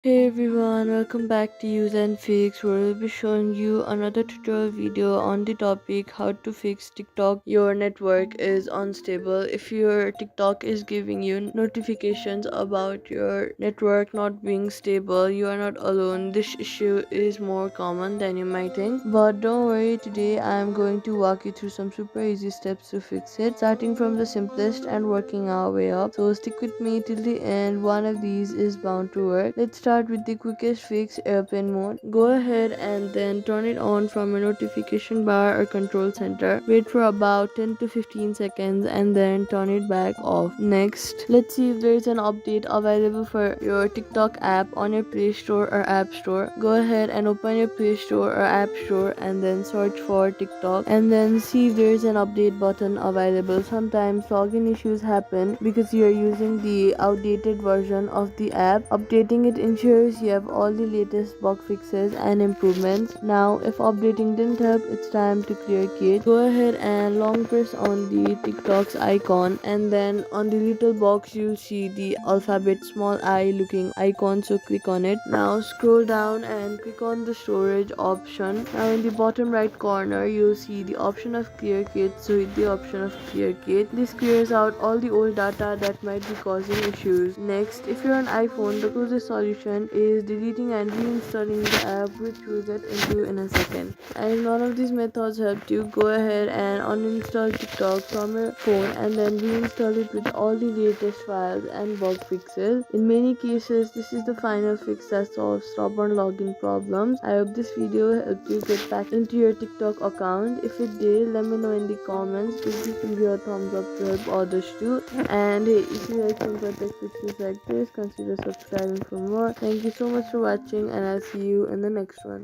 Hey everyone, welcome back to useNfix where we'll be showing you another tutorial video on the topic how to fix TikTok. Your network is unstable. If your TikTok is giving you notifications about your network not being stable, you are not alone. This issue is more common than you might think. But don't worry, today I am going to walk you through some super easy steps to fix it, starting from the simplest and working our way up. So stick with me till the end. One of these is bound to work. Let's start with the quickest fix, airplane mode. Go ahead and then turn it on from a notification bar or control center. Wait for about 10 to 15 seconds and then turn it back off. Next, let's see if there is an update available for your TikTok app on your Play Store or App Store. Go ahead and open your Play Store or App Store and then search for TikTok and then see if there is an update button available. Sometimes login issues happen because you are using the outdated version of the app. Updating it ensures you have all the latest bug fixes and improvements. Now, if updating didn't help, it's time to clear kit. Go ahead and long press on the TikTok's icon, and then on the little box you'll see the alphabet small I looking icon, so click on it. Now scroll down and click on the storage option. Now in the bottom right corner you'll see the option of clear kit, so hit the option of clear kit. This clears out all the old data that might be causing issues. Next, if you're on iPhone, the closest solution is deleting and reinstalling the app, which we'll get into in a second. And if none of these methods helped you, go ahead and uninstall TikTok from your phone and then reinstall it with all the latest files and bug fixes. In many cases, this is the final fix that solves stubborn login problems. I hope this video helped you get back into your TikTok account. If it did, let me know in the comments. Give this video a thumbs up to help others too. And hey, if you like simple tech fixes like this, consider subscribing for more. Thank you so much for watching, and I'll see you in the next one.